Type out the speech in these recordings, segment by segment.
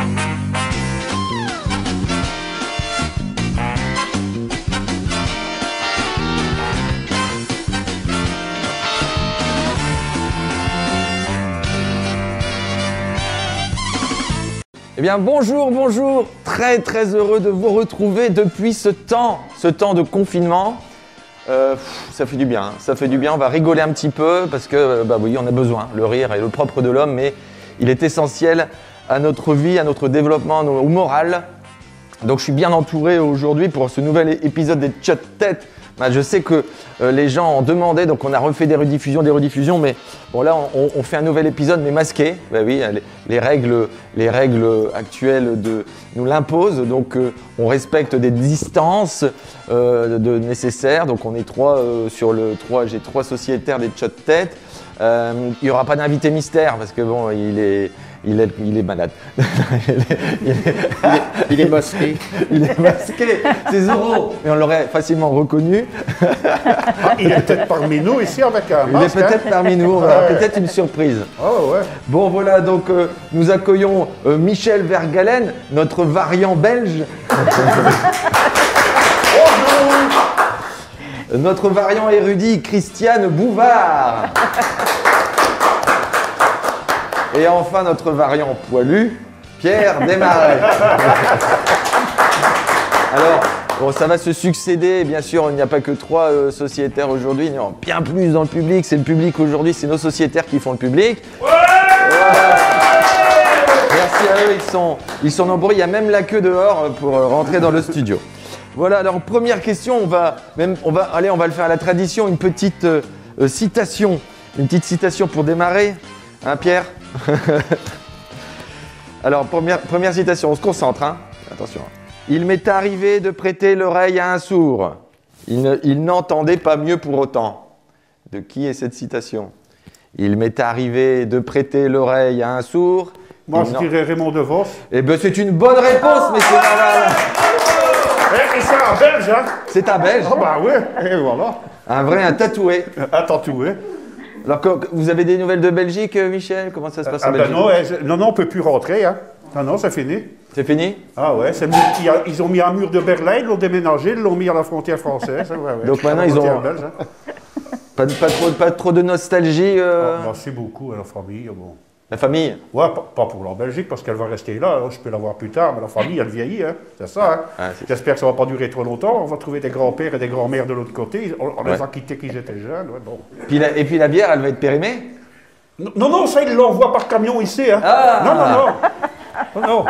Eh bien bonjour, bonjour, très heureux de vous retrouver depuis ce temps de confinement. Ça fait du bien, hein. Ça fait du bien, on va rigoler un petit peu parce que bah oui, on a besoin, le rire est le propre de l'homme, mais il est essentiel à notre vie, à notre développement, au moral. Donc je suis bien entouré aujourd'hui pour ce nouvel épisode des Chats Tête. Bah, je sais que les gens en demandaient, donc on a refait des rediffusions, mais bon là on fait un nouvel épisode mais masqué. Bah oui, les règles actuelles nous l'imposent, donc on respecte des distances nécessaires. Donc on est j'ai trois sociétaires des Chats Tête. Il n'y aura pas d'invité mystère parce que bon, il est malade. Il est masqué. Il est masqué, c'est Zorro. Mais on l'aurait facilement reconnu. Ah, il est peut-être parmi nous ici avec un masque. Il est peut-être parmi nous, on aura peut-être une surprise. Oh ouais. Bon voilà, donc nous accueillons Michel Vergalen, notre variant belge. Notre variant érudit, Christiane Bouvard. Et enfin, notre variant poilu, Pierre Desmarais. Alors, bon, ça va se succéder, bien sûr, il n'y a pas que trois sociétaires aujourd'hui, il y en a bien plus dans le public. C'est le public aujourd'hui, c'est nos sociétaires qui font le public. Ouais. Merci à eux, ils sont nombreux, il y a même la queue dehors pour rentrer dans le studio. Voilà, alors première question, on va le faire à la tradition, une petite citation pour démarrer, hein Pierre? Alors première citation, on se concentre, hein. Attention. Il m'est arrivé de prêter l'oreille à un sourd, il n'entendait pas mieux pour autant. De qui est cette citation? Il m'est arrivé de prêter l'oreille à un sourd. Moi je dirais Raymond DeVos. Eh bien c'est une bonne réponse, messieurs. Et c'est un Belge, hein? C'est un Belge. Ah bah oui, et voilà. Un tatoué. Un tatoué. Alors, vous avez des nouvelles de Belgique, Michel? Comment ça se passe en Belgique? Non, on ne peut plus rentrer, hein. Non, c'est fini. C'est fini? Ah ouais, ils ont mis un mur de Berlin, ils l'ont déménagé, ils l'ont mis à la frontière française. Ouais. Donc maintenant, ils ont... Belge, hein. Pas trop de nostalgie Merci beaucoup à la famille, bon. La famille? Ouais, pas pour la Belgique, parce qu'elle va rester là, je peux la voir plus tard, mais la famille, elle vieillit, hein. C'est ça, hein. Ah, j'espère que ça ne va pas durer trop longtemps, on va trouver des grands-pères et des grands-mères de l'autre côté, on les a quittés quand ils étaient jeunes, ouais, bon. Et puis la bière, elle va être périmée? Non, ça, ils l'envoient par camion ici, hein. Ah. Non.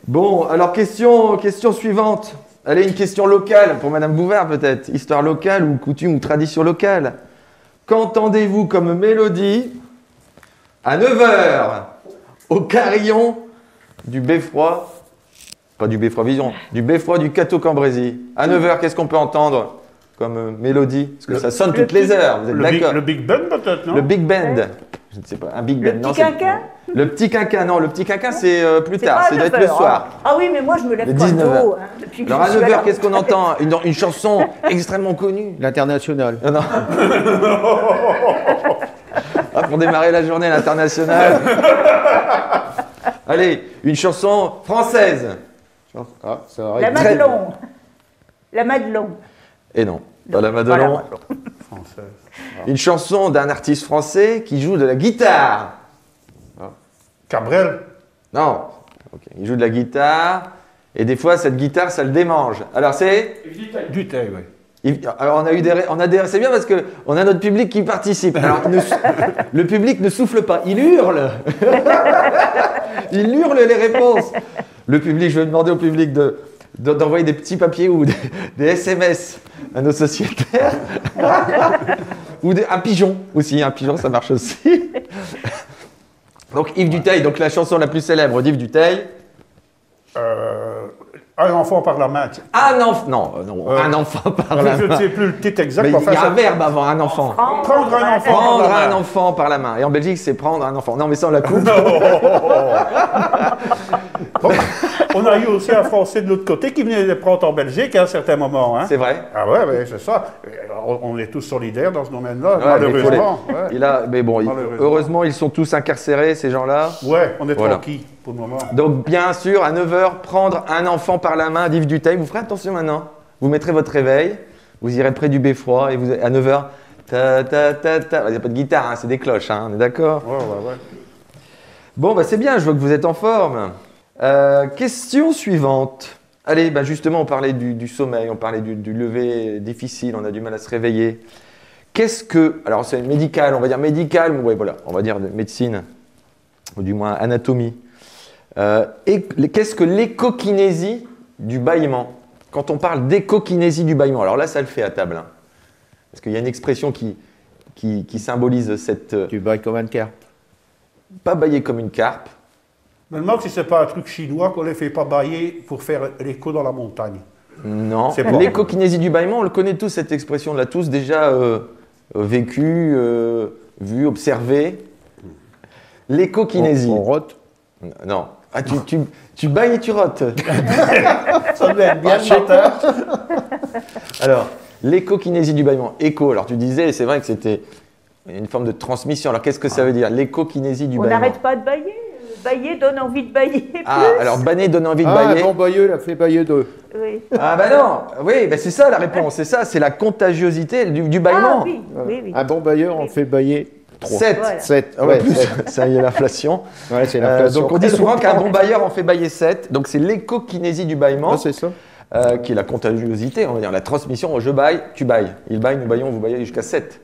Bon, alors question suivante. Allez, une question locale, pour Madame Bouvard peut-être, histoire locale ou coutume ou tradition locale. Qu'entendez-vous comme mélodie à 9 h au carillon du beffroi, pas du beffroi Vision, du beffroi du Cateau-Cambrésis? À 9 h, qu'est-ce qu'on peut entendre comme mélodie? Parce que ça sonne toutes les heures, vous êtes d'accord? Le Big Band peut-être, non? Le Big Band, je ne sais pas, un Big Band. Le petit quinquin? Le petit quinquin, non, le petit quinquin c'est plus tard, ça doit être le soir. Ah oui, mais moi je me lève pas tôt. Hein, alors à 9 h, qu'est-ce qu'on entend? Une chanson extrêmement connue. L'International. Non. Ah, pour démarrer la journée, l'International. Allez, une chanson française. Ah, ça la Madelon. La Madelon. Et non, pas la Madelon. Française. Ah. Une chanson d'un artiste français qui joue de la guitare. Ah. Cabrel. Non. Okay. Il joue de la guitare et des fois cette guitare ça le démange. Alors c'est Dutheil, oui. Alors c'est bien parce que on a notre public qui participe. Alors le public ne souffle pas, il hurle. Il hurle les réponses. Le public, je vais demander au public d'envoyer des petits papiers ou des SMS à nos sociétaires. Ou un pigeon aussi, un pigeon ça marche aussi. Donc Yves Dutheil, donc la chanson la plus célèbre d'Yves Dutheil. Un enfant par la main. Un enfant, un enfant par la main. Je ne sais plus le titre exact. Mais il y a un verbe avant, un enfant. Prendre un enfant. Prendre un enfant par la main. Et en Belgique, c'est prendre un enfant. Non, mais ça, on la coupe. Bon, on a eu aussi un Français de l'autre côté qui venait de prendre en Belgique à un certain moment. Hein. C'est vrai. Ah ouais, c'est ça. on est tous solidaires dans ce domaine-là, Ouais, malheureusement. mais bon, heureusement, ils sont tous incarcérés, ces gens-là. Ouais, on est tranquille pour le moment. Donc, bien sûr, à 9 h, prendre un enfant par la main à Yves Duteil. Vous ferez attention maintenant. Vous mettrez votre réveil, vous irez près du beffroi et vous, à 9 h, ta ta ta ta. Il n'y a pas de guitare, hein, c'est des cloches, hein, on est d'accord? Ouais. Bon, bah, c'est bien, je vois que vous êtes en forme. Question suivante. Allez, bah, justement, on parlait du sommeil, on parlait du lever difficile, on a du mal à se réveiller. Qu'est-ce que. Alors, c'est médical, on va dire médical, mais ouais, voilà, on va dire médecine, ou du moins anatomie. Qu'est-ce que l'échokinésie du bâillement? Quand on parle d'échokinésie du bâillement, alors là, ça le fait à table. Hein, parce qu'il y a une expression qui symbolise cette. Tu bailles comme un carpe. Pas bâiller comme une carpe. Je me demande si c'est pas un truc chinois qu'on ne les fait pas bailler pour faire l'écho dans la montagne. Non. C'est pas. L'échokinésie du bâillement, on le connaît tous, cette expression, on l'a tous déjà vécu, vu, observé. L'échokinésie. On rote. Non. Ah, tu bailles et tu rotes. Ça doit être bien chanteur. Alors, l'échokinésie du bâillement. Écho, alors tu disais, c'est vrai que c'était une forme de transmission. Alors, qu'est-ce que ça veut dire, l'échokinésie du On bâillement? n'arrête pas de bailler. Bailler donne envie de bailler plus. Ah, alors banner donne envie de bailler. Un bon bailleux, il a fait bailler 2. Oui. Ah bah non, oui, bah c'est ça la réponse, c'est ça, c'est la contagiosité du bâillement. Ah oui. Un bon bailleur, on fait bailler 3. 7. Voilà. 7. Ah ouais, plus, ça y est, l'inflation. Ouais, c'est l'inflation. Donc on dit souvent qu'un bon bailleur en fait bailler 7. Donc c'est l'échokinésie du bâillement, c'est ça. qui est la contagiosité, on va dire la transmission. Je baille, tu bailles. Il baille, nous baillons, vous baillez jusqu'à 7.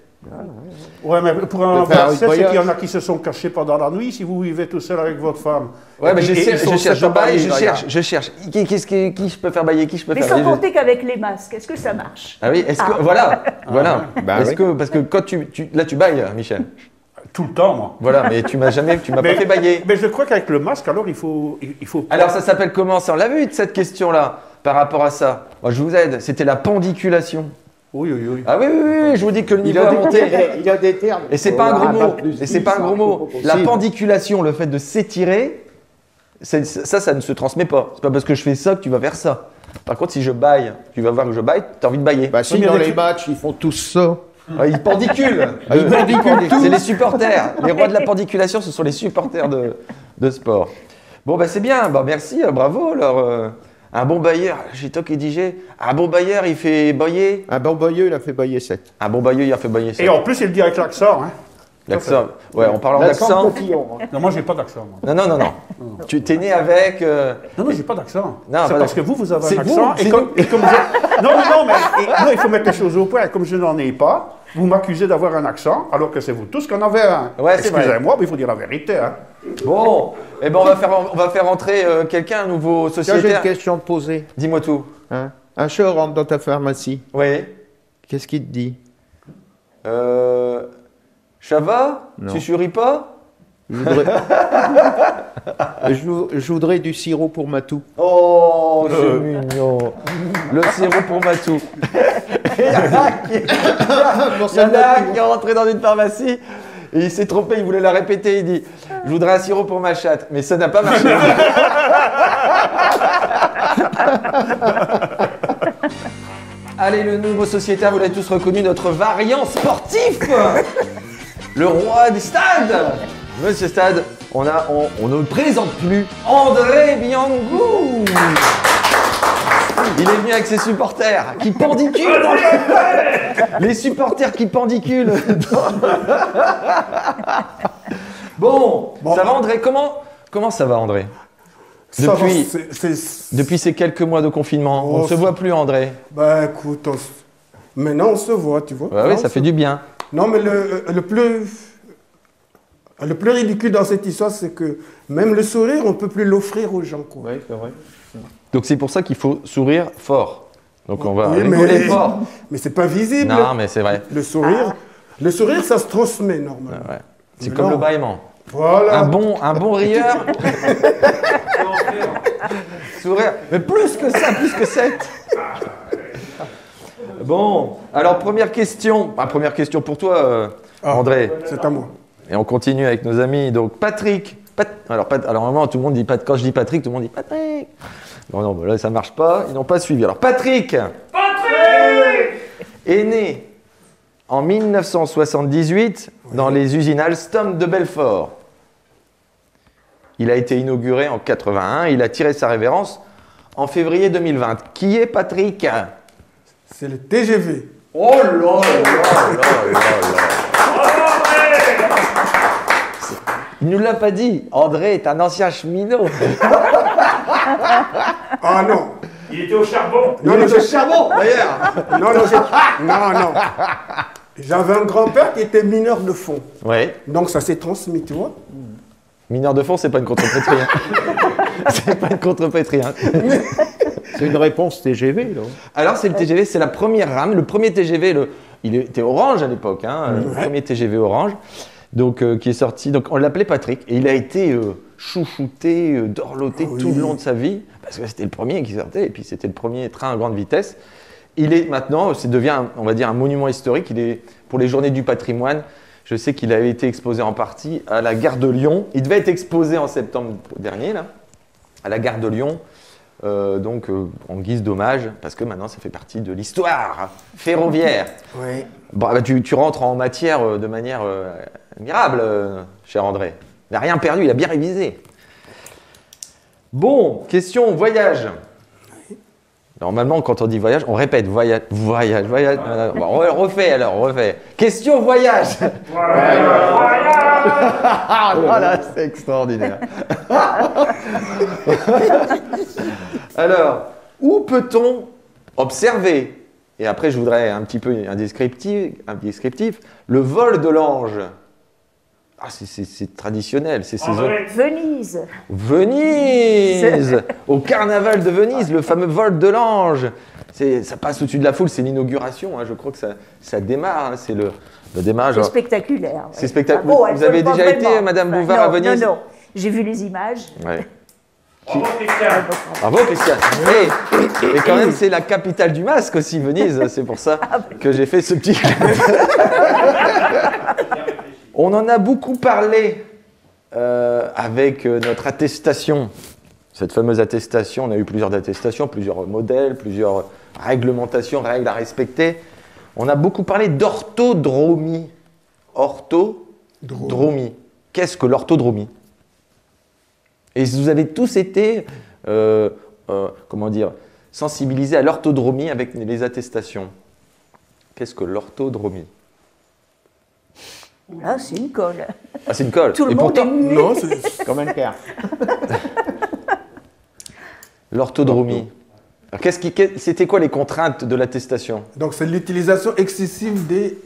Ouais, mais pour un On peut faire un verset, c'est voyage. qu'il y en a qui se sont cachés pendant la nuit si vous vivez tout seul avec votre femme. Ouais, mais je Et ils sont cherche, je sept à baille, bailler, regarde. je cherche. Qui je peux faire bailler, qui je peux Mais faire sans bailler compter qu'avec les masques, est-ce que ça marche? Ah oui, est-ce que. Ah. Voilà. Bah Est-ce oui. que. Parce que quand là, tu bailles, Michel. Tout le temps, moi. Voilà, mais tu m'as pas fait bailler. Mais je crois qu'avec le masque, alors il faut. Alors ça s'appelle comment ça? On l'a vu cette question-là par rapport à ça. Moi, je vous aide. C'était la pendiculation. Oui. Ah oui, je vous dis que le niveau a monté. Il a des termes. Et c'est pas un gros mot. Et c'est pas un gros mot. La pendiculation, le fait de s'étirer, ça ne se transmet pas. C'est pas parce que je fais ça que tu vas faire ça. Par contre, si je baille, tu vas voir que je baille, tu as envie de bailler. Bah si, mais dans avec- les matchs, ils font tous ça. Ah, ils pendiculent. Ils pendiculent tout. C'est les supporters. Les rois de la pendiculation, ce sont les supporters de sport. Bon, bah c'est bien. Bah, merci, bravo. Alors, un bon bailleur, j'ai toi qui disais, un bon bailleur, il fait bailler. Un bon bailleux, il a fait bailler 7. Un bon bailleur, il a fait bailler ça. Et en plus, il le dit avec l'accent. Hein. L'accent. Ouais, en parlant d'accent. Non, moi, j'ai pas d'accent. Moi. Non. Tu t'es né avec. Non, j'ai pas d'accent. Non, C'est pas parce que d'accent. vous avez C'est un accent. vous, c'est Et comme je... Non, mais il faut mettre les choses au point. Comme je n'en ai pas, vous m'accusez d'avoir un accent, alors que c'est vous tous qui en avez un. Ouais, c'est vrai. Excusez-moi, mais il faut dire la vérité. Hein. Bon, eh ben on va faire entrer quelqu'un, un nouveau Tiens, j'ai une sociétaire. question à te poser. Dis-moi tout. Hein? Un chat rentre dans ta pharmacie. Oui. Qu'est-ce qu'il te dit? Ça va? Non. Tu souris pas? Je voudrais... je voudrais du sirop pour Matou. Oh, c'est mignon. Le sirop pour Matou. Il y en a qui est rentré dans une pharmacie et il s'est trompé, il voulait la répéter. Il dit je voudrais un sirop pour ma chatte. Mais ça n'a pas marché. Allez, le nouveau sociétaire, vous l'avez tous reconnu, notre variant sportif, le roi du stade. Monsieur Stade, on ne présente plus André Biangou. Il est venu avec ses supporters qui pendiculent. Les supporters qui pendiculent. Bon, ça va André? Comment ça va André? Depuis ces quelques mois de confinement, on ne se voit plus André. Bah écoute, maintenant on se voit, tu vois. Ouais, ça fait du bien. Non, mais le plus ridicule dans cette histoire, c'est que même le sourire, on ne peut plus l'offrir aux gens, quoi. Oui, c'est vrai. Donc c'est pour ça qu'il faut sourire fort. Donc on va Oui, rigoler fort. Mais c'est pas visible. Non, mais c'est vrai. Le sourire, ça se transmet normalement. Ouais. C'est Mais comme non. le bâillement. Voilà. Un bon rieur. Sourire. Mais plus que ça, plus que 7. Bon, alors première question. Première question pour toi, André. C'est à moi. Et on continue avec nos amis. Donc Patrick. Alors vraiment, tout le monde dit quand je dis Patrick, tout le monde dit Patrick. Non, mais là ça marche pas. Ils n'ont pas suivi. Alors Patrick est né En 1978, dans les usines Alstom de Belfort. Il a été inauguré en 81. Il a tiré sa révérence en février 2020. Qui est Patrick? C'est le TGV. Oh là là là là là. Il ne nous l'a pas dit. André est un ancien cheminot. Ah non. Il était au charbon. Non, non, charbon, d'ailleurs. non. J'avais un grand-père qui était mineur de fond. Oui. Donc ça s'est transmis, tu vois. Mineur de fond, c'est pas une contrepétrie. C'est pas une contrepétrie. C'est une réponse TGV, là. Alors, c'est le TGV, c'est la première rame. Le premier TGV, il était orange à l'époque, le premier TGV orange, donc, qui est sorti. Donc, on l'appelait Patrick. Et il a été chouchouté, dorloté tout le long de sa vie, parce que c'était le premier qui sortait, et puis c'était le premier train à grande vitesse. Il est maintenant, ça devient, on va dire, un monument historique. Il est, pour les Journées du patrimoine, je sais qu'il avait été exposé en partie à la gare de Lyon. Il devait être exposé en septembre dernier, là, à la gare de Lyon. En guise d'hommage, parce que maintenant ça fait partie de l'histoire ferroviaire. Oui. Bon, bah, tu rentres en matière de manière admirable, cher André. Il n'a rien perdu, il a bien révisé. Bon, question voyage. Normalement, quand on dit voyage, on répète voyage. Bon, on refait alors, on refait. Question voyage. Voilà, c'est extraordinaire. Alors, où peut-on observer, et après je voudrais un petit peu un descriptif, le vol de l'ange? Ah, c'est traditionnel, c'est saisonnier. Venise. Venise, au carnaval de Venise, le fameux vol de l'ange. Ça passe au-dessus de la foule, c'est l'inauguration. Je crois que ça démarre, c'est le démarrage. C'est spectaculaire. C'est spectaculaire. Ah bon, vous avez déjà été, Madame Bouvard, à Venise? Non. J'ai vu les images. Ouais. Bravo, Christian. Bravo, Christian. Et quand même, c'est la capitale du masque aussi, Venise. C'est pour ça que j'ai fait ce petit. On en a beaucoup parlé avec notre attestation. Cette fameuse attestation, on a eu plusieurs attestations, plusieurs modèles, plusieurs réglementations, règles à respecter. On a beaucoup parlé d'orthodromie. Orthodromie. Qu'est-ce que l'orthodromie? Et vous avez tous été, sensibilisés à l'orthodromie avec les attestations. Qu'est-ce que l'orthodromie? Ah, c'est une colle. Ah, c'est une colle. Tout le Et monde pourtant, est muet. Non, c'est Comme un quart. l'orthodromie. Alors, c'était quoi les contraintes de l'attestation? donc c'est l'utilisation excessive des...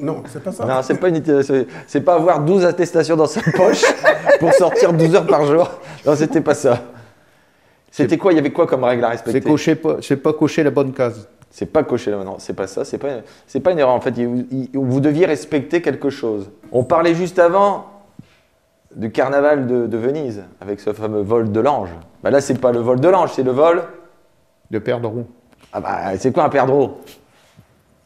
Non, c'est pas ça. Non, c'est pas une utilisation. C'est pas avoir 12 attestations dans sa poche pour sortir 12 heures par jour. Non, c'était pas ça. C'était quoi? Il y avait quoi comme règle à respecter? C'est pas cocher la bonne case. C'est pas coché là maintenant, c'est pas ça, c'est pas une erreur en fait, vous deviez respecter quelque chose. On parlait juste avant du carnaval de Venise, avec ce fameux vol de l'ange. Bah là c'est pas le vol de l'ange, c'est le vol... De perdreau. Ah bah c'est quoi un perdreau?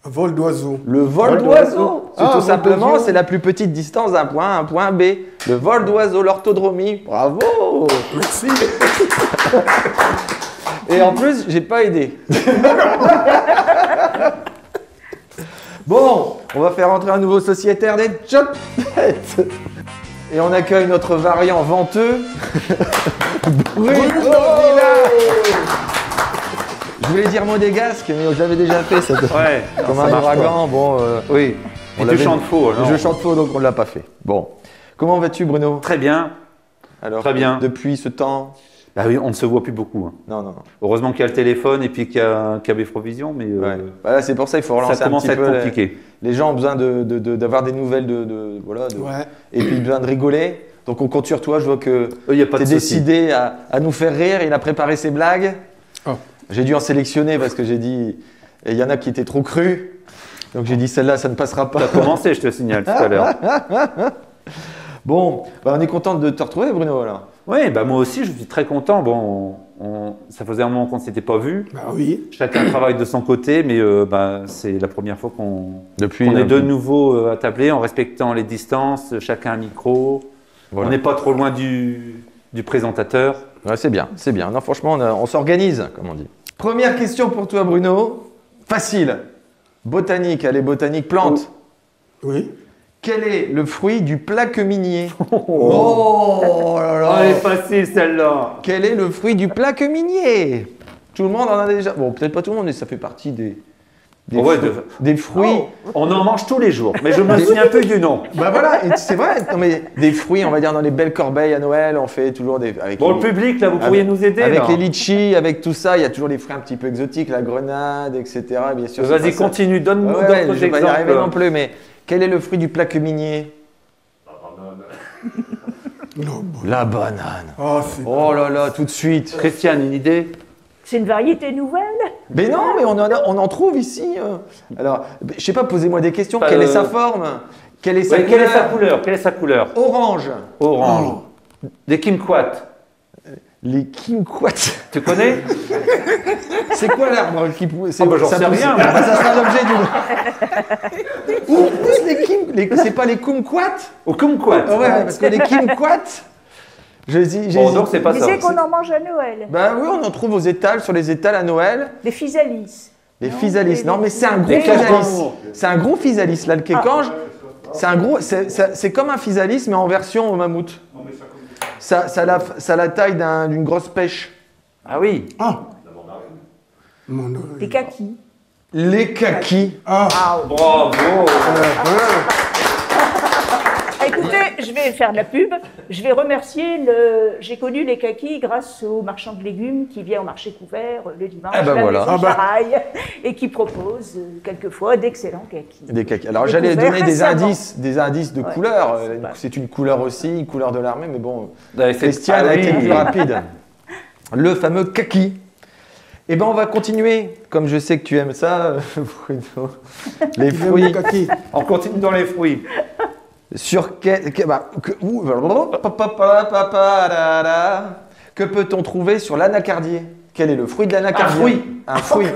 Un vol d'oiseau. Le vol Vol d'oiseau. d'oiseau. C'est Ah, tout vol simplement, d'oiseau. c'est la plus petite distance d'un point à un point B. Le vol d'oiseau, l'orthodromie, bravo. Merci. Et en plus, j'ai pas aidé. Bon, on va faire entrer un nouveau sociétaire des Chopettes. Et on accueille notre variant venteux, Bruno Villa. Je voulais dire monégasque, mais je l'avais déjà fait, cette... Ouais, comme ça un marche ouragan. Bon, oui. Et tu chantes faux, alors. Je chante faux, donc on ne l'a pas fait. Bon. Comment vas-tu, Bruno? Très bien. Alors, Très bien. Depuis ce temps? Ah oui, on ne se voit plus beaucoup. Non. Heureusement qu'il y a le téléphone et puis qu'il y a Provision, mais Ouais. Voilà, c'est pour ça qu'il faut relancer ça un commence petit à être peu. compliqué. Les gens ont besoin d'avoir des nouvelles, Ouais. et puis besoin de rigoler. Donc on compte sur toi. Je vois que Il n'y a pas tu de es souci. décidé à nous faire rire. Il a préparé ses blagues. Oh. J'ai dû en sélectionner parce que j'ai dit, et il y en a qui étaient trop crus. Donc j'ai dit celle-là, ça ne passera Ça a pas. commencé, je te signale tout à l'heure. Bon, bah, on est content de te retrouver, Bruno. Alors. Oui, bah moi aussi, je suis très content. Bon, ça faisait un moment qu'on ne s'était pas vu. Bah oui. Chacun travaille de son côté, mais c'est la première fois qu'on Depuis. est de nouveau à tabler en respectant les distances, chacun un micro. Voilà. On n'est pas trop loin du présentateur. Ouais, c'est bien, c'est bien. Non, franchement, on s'organise, comme on dit. Première question pour toi, Bruno. Facile. Botanique, allez, botanique, plante. Oui. Quel est le fruit du plaque minier? Oh là là, elle est facile celle-là. Quel est le fruit du plaque minier? Tout le monde en a déjà. Bon, peut-être pas tout le monde, mais ça fait partie des Ouais, des fruits. On en mange tous les jours, mais je me souviens un peu du nom. Bah voilà, et c'est vrai. Non, mais des fruits, on va dire dans les belles corbeilles à Noël, on fait toujours des. Avec Bon, les- le public, là, vous pourriez nous aider. Avec là. les litchis, avec tout ça, il y a toujours des fruits un petit peu exotiques, la grenade, etc. Bien sûr. c'est Vas-y, pas ça. continue, donne-nous Ouais, d'autres je vais pas y arriver non exemples. plus, mais quel est le fruit du plaque minier? Non, bon. La banane. Ah, c'est... Oh là là, tout de suite. Christiane, une idée? C'est une variété nouvelle? Mais non, mais on en trouve ici. Alors, je sais pas, posez-moi des questions. Quelle est sa forme? Quelle est sa Ouais, couleur? quelle est sa couleur? Quelle est sa couleur? Orange. Orange. Des kumquats. Les kumquats. Tu connais? C'est quoi l'arbre qui pousse? Ah bah, j'en sais rien. Bah, ça sera l'objet d'une. Où poussent c'est pas les kumquats? Au kumquat. Ah ouais, parce que les kumquats. Bon, donc c'est pas Tu ça. disais qu'on en mange à Noël. Bah oui, on en trouve aux étals, sur les étals à Noël. Des physalis. Les Non, physalis. les- Non, mais c'est un gros les physalis. cacangours. C'est un gros physalis. Là, le kékange, c'est un gros. C'est comme un physalis, mais en version au mammouth. Ça a la taille d'une grosse pêche. Ah oui. Ah. Mon Dieu. Des kakis. Les kakis. Ah. Bravo. Écoutez, je vais faire de la pub. Je vais remercier le. J'ai connu les kakis grâce au marchand de légumes qui vient au marché couvert le dimanche Ah ben la voilà. maison Ah ben. Charaille, et qui propose quelquefois d'excellents kakis. Des kakis. Alors Découvert j'allais donner récemment. des indices de Ouais. couleur. C'est pas- C'est une couleur aussi, une couleur de l'armée, mais bon, Ouais, c'est- Christiane ah a été oui. plus rapide. Le fameux kaki. Eh ben on va continuer, comme je sais que tu aimes ça, Bruno. Les J'aime fruits. le kaki. On continue dans les fruits. Sur que peut-on trouver sur l'anacardier? Quel est le fruit de l'anacardier? Un fruit.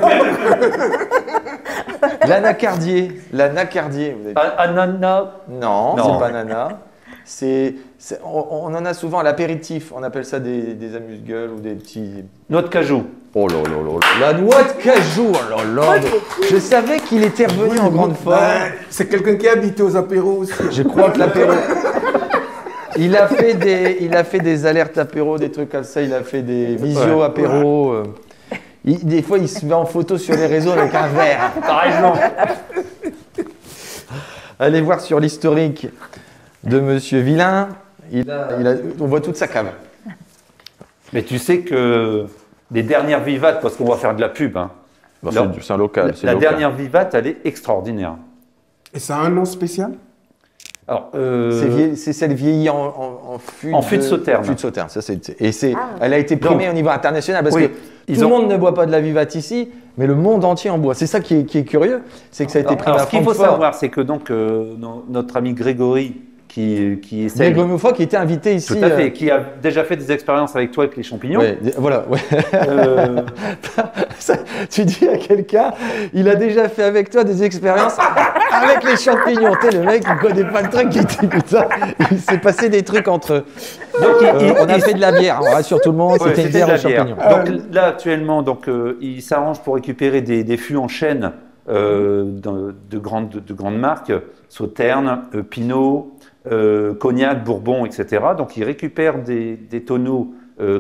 L'anacardier. L'anacardier. Vous avez- Ananas. Non, Non. c'est pas nana. On en a souvent à l'apéritif. On appelle ça des amuse-gueules ou des petits. Noix de cajou. Oh là là là là. La noix de cajou. Oh là là. Je savais qu'il était revenu en grande forme. Ben, c'est quelqu'un qui habite aux apéros aussi. Je crois que l'apéro. Il a fait des alertes apéro, des trucs comme ça. Il a fait des visio Ouais. apéro. Des fois, il se met en photo sur les réseaux avec un verre. T'as raison. Allez voir sur l'historique de Monsieur Villain. On voit toute sa cave. Mais tu sais que les dernières vivates, parce qu'on va faire de la pub, hein, c'est un local. la dernière vivate, elle est extraordinaire. Et ça a un nom spécial? Alors, C'est celle vieillie en fût En fût de Sauterne. Fût de Sauterne, ça c'est. Et Ah. elle a été primée Donc, au niveau international parce oui, que ils tout le ont- monde ne boit pas de la Vivate ici, mais le monde entier en boit. C'est ça qui est curieux, c'est que ça a été primé alors, à ce qu'il faut Francfort. savoir, c'est que donc notre ami Grégory, qui essaie, Grégory Mouffoy qui était invité ici. tout à fait, qui a déjà fait des expériences avec toi avec les champignons. Voilà, ouais. Euh, Ça, tu dis à quelqu'un, il a déjà fait avec toi des expériences avec les champignons. Tu sais, le mec, il connaît pas le truc, il dit putain, il s'est passé des trucs entre eux. donc, On a fait de la bière, on rassure tout le monde, Ouais, c'était une c'était bière de aux la bière. champignons. Donc là actuellement, il s'arrange pour récupérer des fûts en chêne de grandes marques, Sauterne, Pinot, Cognac, Bourbon, etc. Donc il récupère des tonneaux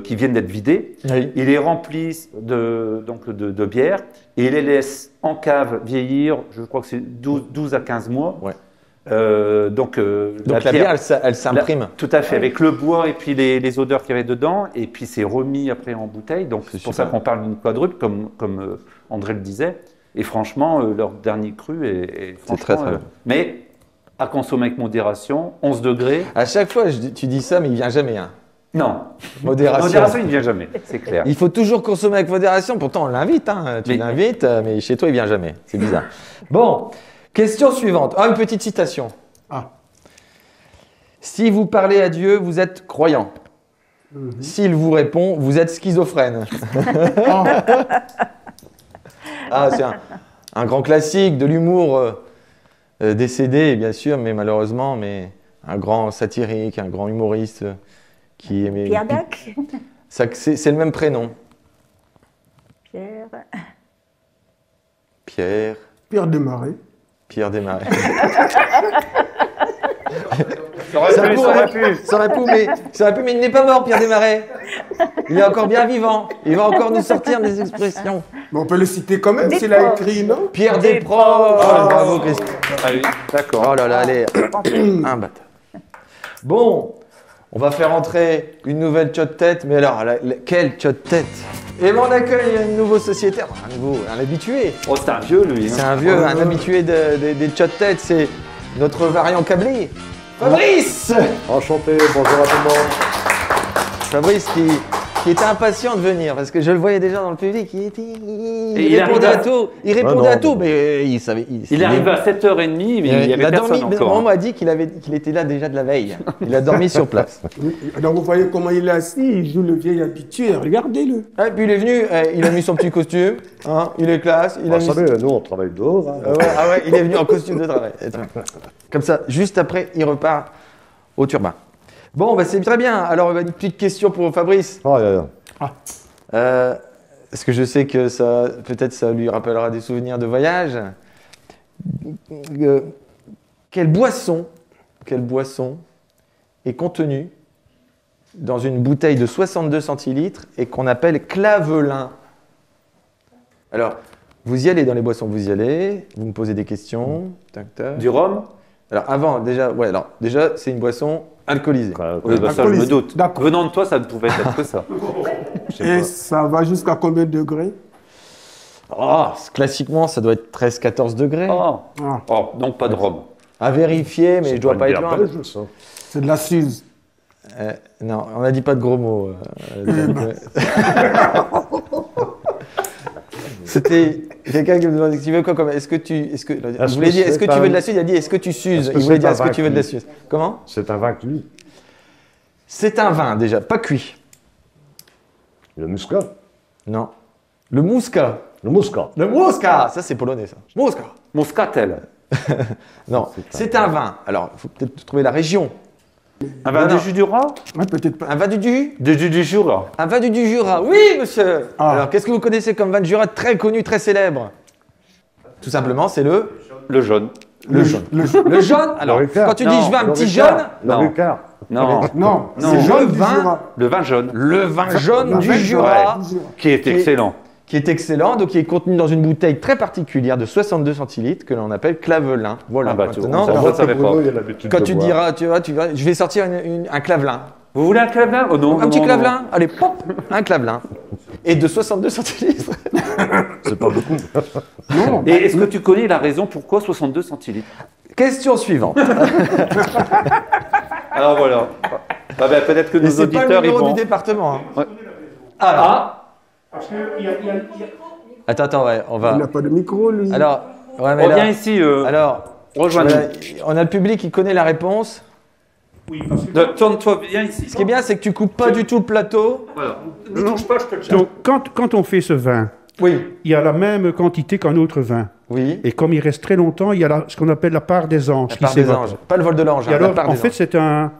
qui viennent d'être vidés, Oui. il les remplit de bière et il les laisse en cave vieillir, je crois que c'est 12 à 15 mois. Ouais. Donc Donc la bière, elle s'imprime. tout à fait, avec le bois et puis les odeurs qu'il y avait dedans, et puis c'est remis après en bouteille. Donc c'est pour ça super. qu'on parle d'une quadruple, comme André le disait. Et franchement, leur dernier cru est C'est très, franchement, très bon. mais à consommer avec modération, 11 degrés. À chaque fois, tu dis ça, mais il vient jamais. Hein. Non, Modération. modération, il ne vient jamais, c'est clair. Il faut toujours consommer avec modération. Pourtant, on l'invite. Hein. Tu Mais- l'invites, mais chez toi, il vient jamais. C'est bizarre. Bon, question suivante. Ah, une petite citation. Ah. Si vous parlez à Dieu, vous êtes croyant. S'il vous répond, vous êtes schizophrène. Ah, c'est un grand classique de l'humour décédé, bien sûr, mais malheureusement, mais un grand satirique, un grand humoriste qui aimait. Pierre Dac. C'est le même prénom. Pierre. Pierre. Pierre Desmarais. Pierre Desmarais. Ça aurait pu, ça aurait pu. Ça aurait pu, mais il n'est pas mort, Pierre Desmarais. Il est encore bien vivant. Il va encore nous sortir des expressions. Mais on peut le citer quand même s'il a écrit, non? Pierre Desproges. Bravo, Christophe. Ah oui, d'accord. Oh là là, allez. Un bâtard. Bon, on va faire entrer une nouvelle tête, mais alors, quelle tête? Et ben on accueille un nouveau sociétaire, un habitué. Oh, c'est un vieux, lui. C'est un vieux, un habitué des têtes, c'est notre variant câblé. Fabrice! Enchanté, bonjour à tout le monde. Fabrice qui était impatient de venir parce que je le voyais déjà dans le public. Il répondait à tout. Il répondait à tout, mais il savait. Il arrive à 7h30, mais il n'y avait personne encore. On m'a dit qu'il était là déjà de la veille. Il a dormi sur place. Donc vous voyez comment il est assis, il joue le vieil habitué, regardez-le. Ah, et puis il est venu, il a mis son petit costume, hein, il est classe. Vous savez, nous on travaille dehors. Hein. Ah ouais, il est venu en costume de travail. Comme ça, juste après, il repart au turbin. Bon, bah, c'est très bien. Alors, une petite question pour Fabrice. Est-ce que je sais que ça, peut-être ça lui rappellera des souvenirs de voyage. Quelle boisson est contenue dans une bouteille de 62 centilitres et qu'on appelle clavelin? Alors, vous y allez dans les boissons, vous y allez, vous me posez des questions. Tac, tac. Du rhum? Alors, déjà, c'est une boisson alcoolisée. Oui, bah, ça, je me doute. Venant de toi, ça ne pouvait être que ça. Et ça va jusqu'à combien de degrés? Classiquement, ça doit être 13-14 degrés. Oh, donc pas de rhum. À vérifier, mais je dois pas être loin. C'est de la Suze. Non, on n'a dit pas de gros mots. C'était quelqu'un qui me demandait tu veux quoi comme est-ce que tu veux de la Suze, il a dit est-ce que tu suces, il voulait dire est-ce que tu veux de la Suze. Comment? C'est un vin cuit. C'est un vin déjà, pas cuit. Le muscat. Non. Le muscat. Le muscat. Le muscat, ça c'est polonais ça. Muscat. Moscatel. Non, c'est un vin. Alors, il faut peut-être trouver la région. Un vin du Jura? Ouais, peut-être pas. Un vin du Jura. Un vin du Jura, oui monsieur. Alors, qu'est-ce que vous connaissez comme vin du Jura très connu, très célèbre? Tout simplement, c'est le jaune. Le jaune. Le jaune. Alors, quand tu dis je veux un petit jaune, Le Ricard. Non. C'est jaune du Jura. Le vin jaune. Le vin jaune du Jura, Qui est excellent. qui est excellent, donc qui est contenu dans une bouteille très particulière de 62 centilitres que l'on appelle clavelin. Voilà. Maintenant, Ça savait pas. Quand tu diras, tu vois, je vais sortir un clavelin. Vous voulez un clavelin? Oh non. Un petit clavelin. Allez, pop, un clavelin. Et de 62 centilitres. C'est pas beaucoup. Non. Et est-ce que tu connais la raison pourquoi 62 centilitres? Question suivante. Alors voilà. Peut-être que Et nos c'est pas le auditeurs ils numéro vont. du département. Hein. Ouais. Parce qu'il y a... Attends, ouais, on va. Il n'a pas de micro, lui. Alors, ouais, mais Reviens là, ici. alors, Rejoins-nous. on a le public qui connaît la réponse. Oui, parce que... Tourne-toi bien ici. Ce qui est bien, c'est que tu coupes pas du tout le plateau. Voilà. Ne touche pas, je te le tiens. Donc, quand on fait ce vin, Oui. il y a la même quantité qu'un autre vin. Oui. Et comme il reste très longtemps, il y a ce qu'on appelle la part des anges La qui part des s'évapore. anges. Pas le vol de l'ange. Et hein, alors, la part en des fait, anges.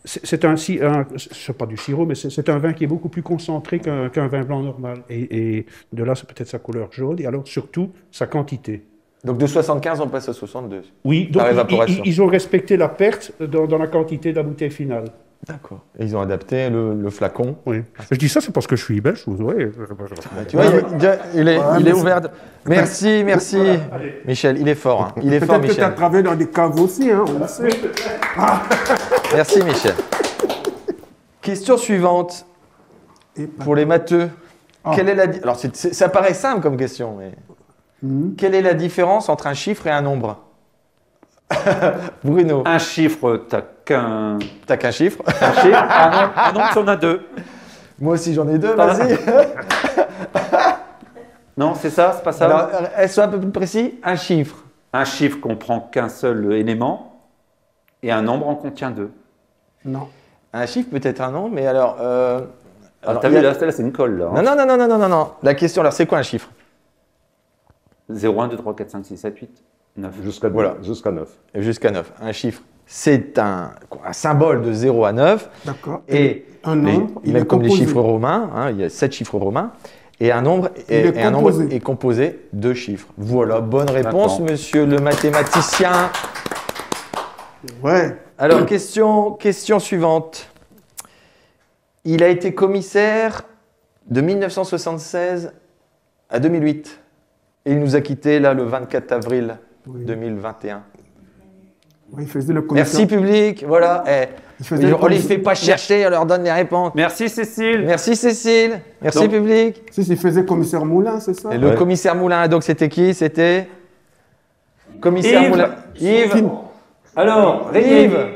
c'est pas du sirop, mais c'est un vin qui est beaucoup plus concentré qu'un vin blanc normal. Et de là, c'est peut-être sa couleur jaune, et alors surtout sa quantité. Donc de 75, on passe à 62. Oui, donc Par évaporation. ils ont respecté la perte dans la quantité de la bouteille finale. D'accord. Et ils ont adapté le flacon. Oui. Je dis ça, c'est parce que je suis belge, vous voyez. Tu vois, il est ouvert. Merci, Michel. Il est fort. Hein. Il est fort, Peut-être que tu as Michel. travaillé dans des caves aussi, hein, on le sait. Merci, Michel. Question suivante. Pour les matheux. Quelle est la Alors, ça paraît simple comme question, mais... Quelle est la différence entre un chiffre et un nombre? Bruno. Un chiffre, t'as qu'un. T'as qu'un chiffre? Un chiffre, un nombre, t'en as deux. Moi aussi, j'en ai deux, Pas vas-y. Non, c'est ça, c'est pas ça. Alors, sois un peu plus précis. Un chiffre. Un chiffre comprend qu'un seul élément et un nombre en contient deux. Non. Un chiffre peut être un nombre, mais alors... T'as vu, là, c'est une colle, là. Hein. Non. La question, alors, c'est quoi un chiffre? 0, 1, 2, 3, 4, 5, 6, 7, 8, 9. Jusqu'à 9. Jusqu'à 9. Un chiffre, c'est un symbole de 0 à 9. D'accord. Et un nombre, même comme les chiffres romains, hein, il y a 7 chiffres romains. Et un nombre, Il est composé. est composé de chiffres. Voilà, bonne réponse, D'accord. monsieur le mathématicien. Ouais. Alors, question suivante. Il a été commissaire de 1976 à 2008. Et il nous a quittés là le 24 avril Oui. 2021. Ouais, il faisait le commissaire. Merci public, voilà. Il faisait le On les fait commissaire. pas chercher, on leur donne les réponses. Merci Cécile. Merci Cécile, merci Donc- public. Si, il faisait commissaire Moulin, c'est ça? Et le Ouais. commissaire Moulin, donc c'était qui? C'était commissaire Yves. Moulin. Yves. Alors, Yves.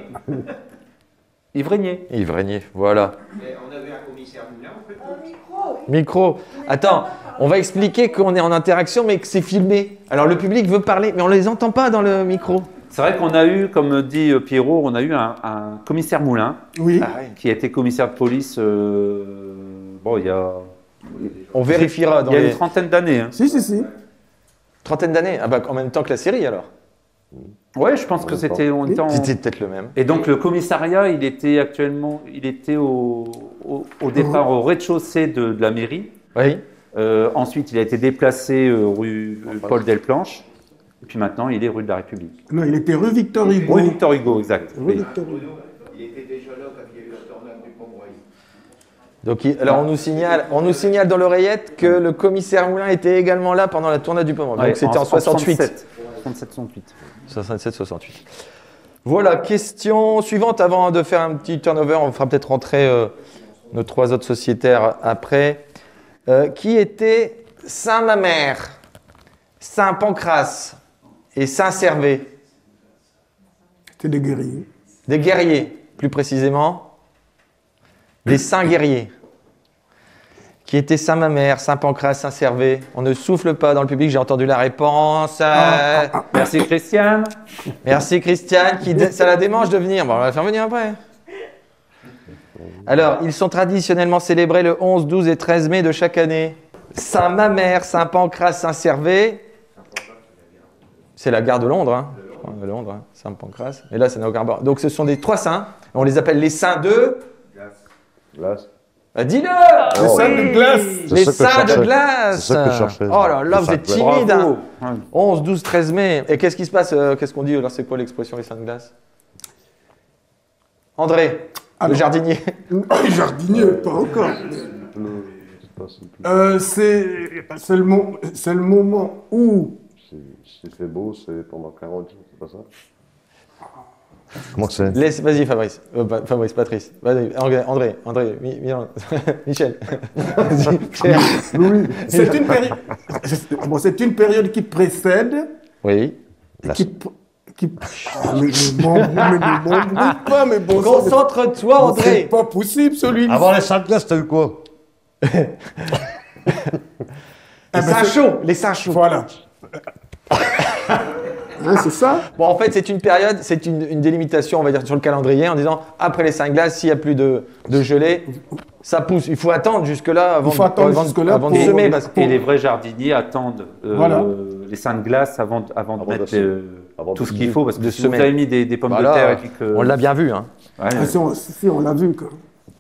Yves Régnier. Yves Régnier, voilà. On avait un commissaire Moulin, en fait. Micro. Attends, on va expliquer qu'on est en interaction, mais que c'est filmé. Alors le public veut parler, mais on les entend pas dans le micro. C'est vrai qu'on a eu, comme dit Pierrot, on a eu un commissaire Moulin Oui. qui a été commissaire de police bon, il y a On vérifiera dans une les trentaine d'années. Hein. Si. trentaine d'années. Ah bah en même temps que la série alors. Ouais, je pense que c'était on était en- C'était peut-être le même. Et donc le commissariat, il était au départ au rez-de-chaussée de la mairie. Oui. Ensuite, il a été déplacé rue Paul Delplanche. Et puis maintenant, il est rue de la République. Non, il était rue Victor Hugo. Rue Victor Hugo, exact. Rue Oui. Victor Hugo. Il était déjà là quand il y a eu la tornade du Pomeroy. Donc alors on nous signale dans l'oreillette que le commissaire Moulin était également là pendant la tournade du Pomerol. Ouais, Donc c'était en 68. 67. 67-68. Voilà, question suivante avant de faire un petit turnover. On fera peut-être rentrer nos trois autres sociétaires après. Qui était Saint-Mamère, Saint-Pancrace et Saint-Servé? C'était des guerriers. Des guerriers, plus précisément. Des saints guerriers. Qui étaient Saint-Mamère, Saint-Pancrace, Saint-Servé. On ne souffle pas dans le public, j'ai entendu la réponse. Merci Christiane. Merci Christiane, ça la démange de venir. Bon, on va la faire venir après. Alors, ils sont traditionnellement célébrés le 11, 12 et 13 mai de chaque année. Saint-Mamère, Saint-Pancrace, Saint-Servé. C'est la gare de Londres, hein. Je crois, de Londres, hein. Saint-Pancrace. Et là, ça n'a aucun rapport. Donc, ce sont des trois saints. On les appelle les saints de... Glace. Dis-le. Les saints de glace. C'est Les ça que je saints de cherchais. glace. C'est ça que je cherchais. Oh là là, Les vous saints êtes de glace. timide. Hein. Ouais. 11, 12, 13 mai. Et qu'est-ce qui se passe? Qu'est-ce qu'on dit? Alors, c'est quoi l'expression, les saints de glace? André, le Alors. jardinier. Jardinier, pas encore. C'est le moment où C'est fait beau, c'est pendant 40 jours, c'est pas ça? Comment c'est? Vas-y, Fabrice. Fabrice, Patrice. Vas-y, André, Michel. Vas-y, Pierre. Louis, c'est une période. Bon, c'est une période qui précède. Oui. Mais ne m'embrouille pas, mais bon. Concentre-toi, C'est André. Ah pas possible, celui-là. Avant les salles de glace, t'as eu quoi? Les seins chauds. Les seins chauds. Voilà. Hein, c'est ça? Bon, en fait, c'est une période, c'est une délimitation, on va dire, sur le calendrier, en disant après les 5 glaces, s'il n'y a plus de gelée, ça pousse. Il faut attendre jusque-là avant, Il faut attendre jusque-là avant de pour- semer. Et les vrais jardiniers attendent Voilà. les seins de glace avant de mettre avant tout de- ce qu'il faut. Parce que de si vous semer. avez mis des pommes Voilà, de terre et puis que... on l'a bien vu. Hein. Ouais, Ah, si, on l'a vu. Quoi.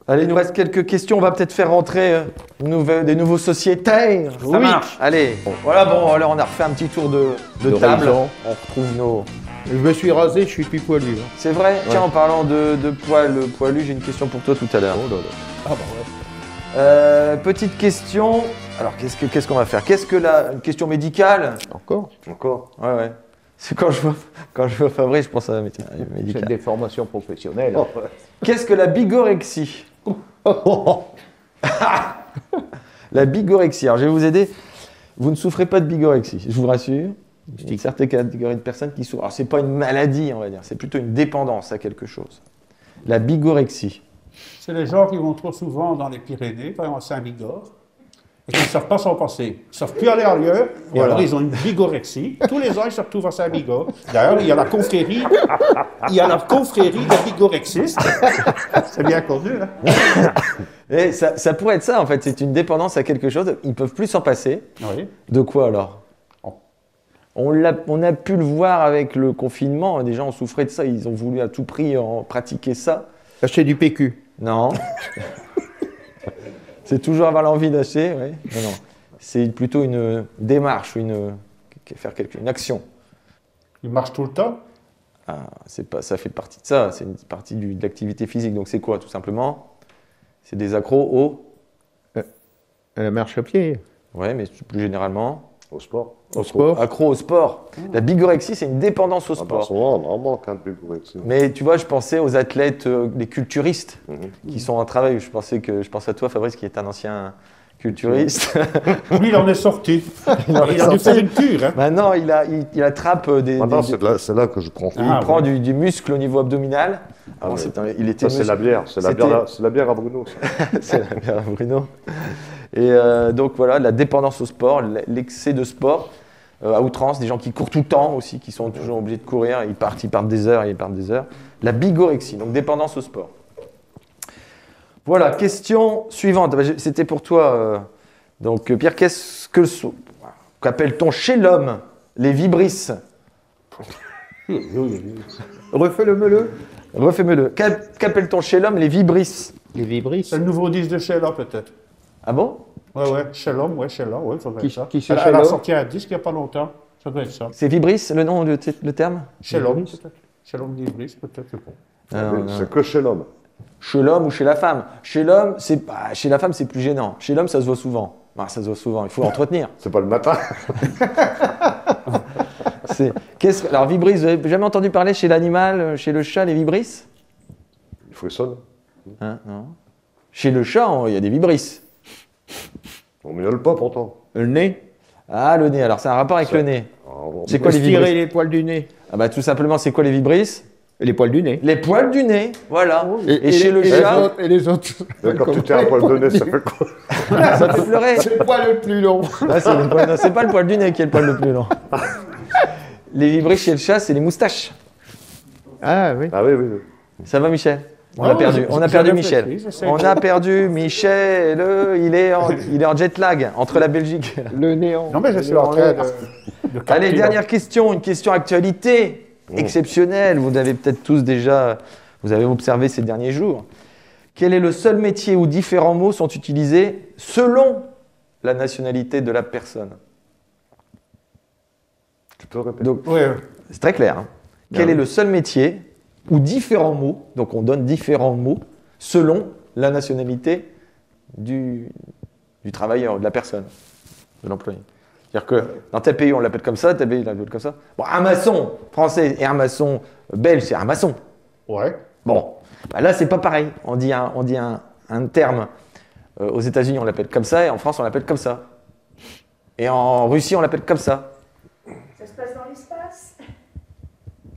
Allez, il nous reste quelques questions. On va peut-être faire rentrer des nouveaux sociétaires. Ça marche. Allez. Voilà, bon, alors on a refait un petit tour de table. raison. On retrouve nos... Je me suis rasé, je suis plus poilu. Hein. C'est vrai. Tiens, en parlant de poil poilu, j'ai une question pour toi tout à l'heure. Oh là là. Ah bah ouais. Petite question. Alors, qu'est-ce qu'on va faire? Une question médicale? Encore. Ouais. C'est quand je vois Fabrice, je pense à la médecine C'est médicale. des formations professionnelles. Qu'est-ce que la bigorexie? La bigorexie. Alors, je vais vous aider. Vous ne souffrez pas de bigorexie, je vous rassure. Il y a une certaine catégorie de personnes qui souffrent. Alors, c'est pas une maladie, on va dire. C'est plutôt une dépendance à quelque chose. La bigorexie. C'est les gens qui vont trop souvent dans les Pyrénées, par exemple à Saint-Bigorre, et qui ne savent pas s'en passer. Ils ne savent plus aller ailleurs, et alors ils ont une bigorexie. Tous les ans, ils se retrouvent à Saint-Bigorre. D'ailleurs, il y a la confrérie des bigorexistes. C'est bien connu, hein? Et ça pourrait être ça, en fait. C'est une dépendance à quelque chose. Ils ne peuvent plus s'en passer. Oui. De quoi alors? On a pu le voir avec le confinement. Des gens ont souffert de ça. Ils ont voulu à tout prix pratiquer ça. Acheter du PQ. Non. C'est toujours avoir l'envie d'acheter, oui. Non. C'est plutôt une démarche, une action. Il marche tout le temps. Ah, c'est pas, ça fait partie de ça, c'est une partie de l'activité physique. Donc c'est quoi, tout simplement? C'est des accros La marche à pied. Ouais, mais plus généralement, Au sport. Au sport. accro au sport. La bigorexie, c'est une dépendance au Ah bah, sport. souvent, on en manque un peu de correction. Mais tu vois, je pensais aux athlètes, les culturistes, Mhm. qui sont en travail. Je pense à toi, Fabrice, qui est un ancien culturiste. Lui, il en est sorti. Il a dû faire une cure. Hein. Maintenant, il attrape Maintenant, c'est là que je prends. il Ah, prend ouais. du muscle au niveau abdominal. Ah, Avant, mais il était Ça, c'est la bière. C'est la bière à Bruno. Ça. C'est la bière à Bruno. Et donc voilà, la dépendance au sport, l'excès de sport à outrance, des gens qui courent tout le temps aussi, qui sont toujours obligés de courir, ils partent des heures et ils partent des heures. La bigorexie, donc dépendance au sport. Voilà, question suivante. C'était pour toi. Donc Pierre, qu'appelle-t-on chez l'homme les vibrisses? Refais-le-me-le. Refais-le. Qu'appelle-t-on chez l'homme les vibrisses? Les vibrisses. C'est le nouveau disque de Sheila, peut-être. Ah bon? Ouais, Sheila, ouais, ça doit être ça. Qui c'est Elle a Sheila? sorti un disque il n'y a pas longtemps. Ça doit être ça. C'est vibrisses le nom, le terme? Sheila, peut-être. Sheila Libris, peut-être, je sais pas. Non. C'est que chez l'homme. Chez l'homme ou chez la femme. Chez l'homme, chez la femme, c'est plus gênant. Chez l'homme, ça se voit souvent. Ah, ça se voit souvent, il faut entretenir. C'est pas le matin. Alors, vibrisses, vous n'avez jamais entendu parler chez l'animal, chez le chat, les vibrisses? Il frissonne. Hein, non. Chez le chat, il y a des vibrisses. On miaule pas pourtant. Le nez. Ah, le nez, alors c'est un rapport avec le nez. C'est quoi les Estirer vibrisses? les poils du nez. Ah bah tout simplement, c'est quoi les vibrisses? Les poils du nez. Les poils du nez, voilà. Et les- chez le les chat, autres- Et les autres. Quand tu tiens un poil de nez, ça fait quoi? ça fait pleurer. C'est le poil le plus long. Ah, non, c'est pas le poil du nez qui est le poil le plus long. Les vibrisses chez le chat, c'est les moustaches. Ah oui. Ah oui. Ça va, Michel? On Ah a oui, perdu, j'ai- on a j'ai perdu réfléchi, Michel. j'essaie. On a perdu Michel. Il est en jet lag entre la Belgique. Le néant. Non, mais je suis en train de capter Allez, la- dernière question, une question actualité exceptionnelle. Vous avez peut-être tous déjà, vous avez observé ces derniers jours. Quel est le seul métier où différents mots sont utilisés selon la nationalité de la personne? Tu peux répéter. Donc, Ouais, c'est très clair. Hein. Quel est le seul métier où différents mots, donc on donne différents mots selon la nationalité du travailleur, de la personne, de l'employé. C'est-à-dire que dans tel pays on l'appelle comme ça, tel pays on l'appelle comme ça. Bon, un maçon français et un maçon belge, c'est un maçon. ouais. Bon, bah là c'est pas pareil. On dit un terme. Aux États-Unis on l'appelle comme ça et en France on l'appelle comme ça. Et en Russie on l'appelle comme ça. Ça se passe dans l'espace.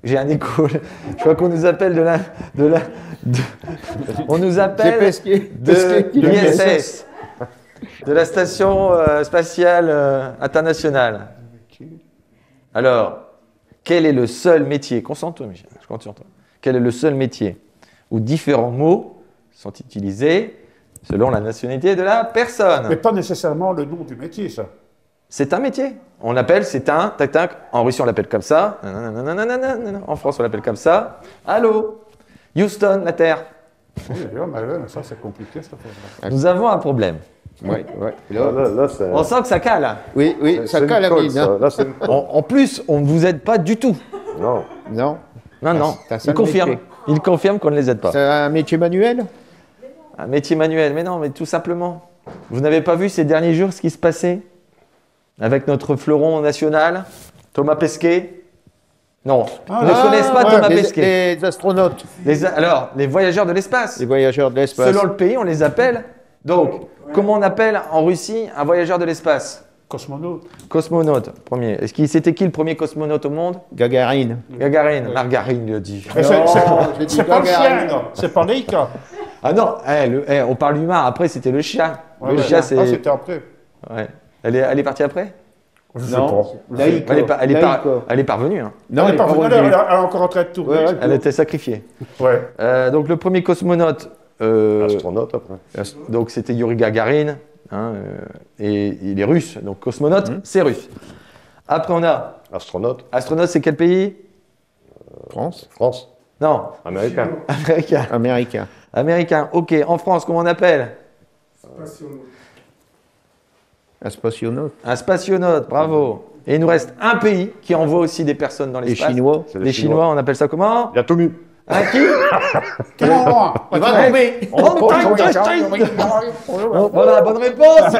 J'ai un écho. Je crois qu'on nous appelle on nous appelle Pesquet. de l'ISS, de la station spatiale internationale. Alors, quel est le seul métier, concentre-toi Michel, je compte sur toi. Quel est le seul métier où différents mots sont utilisés selon la nationalité de la Mais personne? pas nécessairement le nom du métier, ça. C'est un métier. On l'appelle, c'est un, tac tac. En Russie, on l'appelle comme ça. Nanana. En France, on l'appelle comme ça. Allô, Houston, la Terre. Oui, mais ça, c'est compliqué, cette affaire-là. Nous avons un problème. Ouais. Là, c'est. On sent que ça cale. Oui, ça cale la mine. Hein. Là, c'est une colle. En plus, on ne vous aide pas du tout. Non. Non. Non. c'est un Il seul confirme. métier. Il confirme qu'on ne les aide pas. C'est un métier manuel. Un métier manuel. Mais non, mais tout simplement. Vous n'avez pas vu ces derniers jours ce qui se passait avec notre fleuron national, Thomas Pesquet? Non. Ils ne connaissent pas Thomas Pesquet. Les astronautes, Alors, les voyageurs de l'espace. les voyageurs de l'espace. Selon le pays, on les appelle. Donc, comment on appelle en Russie un voyageur de l'espace? Cosmonaute. Cosmonaute, premier. C'était qui le premier cosmonaute au monde? Gagarine. Gagarine. Margarine le dit. Mais Non, j'ai dit c'est pas le Gagarine. chien, non. C'est pas Leica. Ah non, on parle humain. Après, c'était le chien. Ouais, le ouais. chien, Ah, c'est. c'était après. Ouais. Elle est partie après? Je sais Non. pas. Laïco. Elle est parvenue. Hein. Non, Elle est pas revenue. revenue, elle est encore en train de tourner. Ouais, Elle était sacrifiée. Ouais. Donc, le premier cosmonaute, Astronaute après. donc c'était Yuri Gagarin. Hein, et il est russe. Donc, cosmonaute, c'est russe. Après, on a Astronaute. astronaute, c'est quel pays? France. France. Non, Américain. américain. Américain. Américain. Ok, en France, comment on appelle? Un spationaute. Un spationaute, bravo. Et il nous reste un pays qui envoie aussi des personnes dans Les l'espace. Chinois. C'est Les Chinois, on appelle ça comment? Il a tout mis. Un qui? Comment Il va tomber. Voilà la bonne réponse.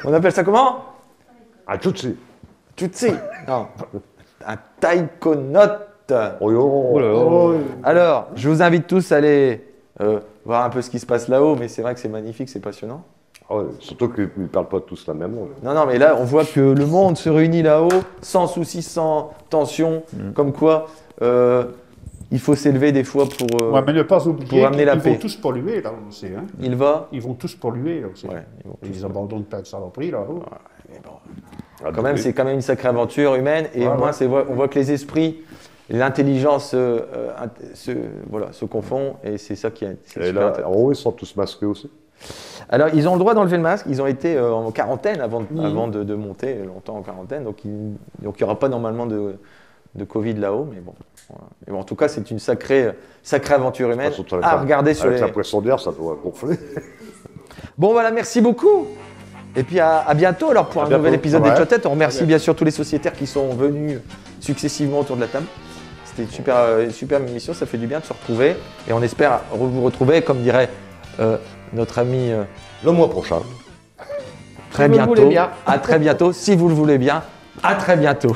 On appelle ça comment? Un Tutsi. Tutsi. Non. Un taïkonaute. Oh yo. Oh là là. Alors, je vous invite tous à aller voir un peu ce qui se passe là-haut, mais c'est vrai que c'est magnifique, c'est passionnant. Ah ouais, surtout qu'ils ne parlent pas tous la même langue. Non, non, mais là, on voit que le monde se réunit là-haut, sans soucis, sans tension, comme quoi il faut s'élever des fois pour... Ouais, mais ne pas oublier pour amener la qu'ils paix. vont tous polluer là aussi. Hein. Il va... Ils vont tous polluer là aussi. Ouais, ils vont tous- Ils abandonnent plein de saloperies là-haut. mais bon. Ah, Quand même, c'est quand même une sacrée aventure humaine, et au moins, on voit que les esprits, l'intelligence se confondent, et c'est ça qui est... c'est Et super là, intéressant. en haut, ils sont tous masqués aussi. Alors, ils ont le droit d'enlever le masque. Ils ont été en quarantaine avant de monter longtemps en quarantaine. Donc, il n'y aura pas normalement de Covid là-haut. Mais bon, voilà. Mais bon, en tout cas, c'est une sacrée aventure humaine Surtout avec à la- regarder sur Avec les... la poissonnière, ça doit gonfler. Bon, voilà, merci beaucoup. Et puis, à bientôt alors pour À un bientôt. nouvel épisode Ouais. des Chotettes. On remercie bien sûr tous les sociétaires qui sont venus successivement autour de la table. C'était une super émission. Ça fait du bien de se retrouver. Et on espère vous retrouver, comme dirait notre ami... Le mois prochain. Très vous le bientôt. voulez bien. À très bientôt. Si vous le voulez bien, à très bientôt.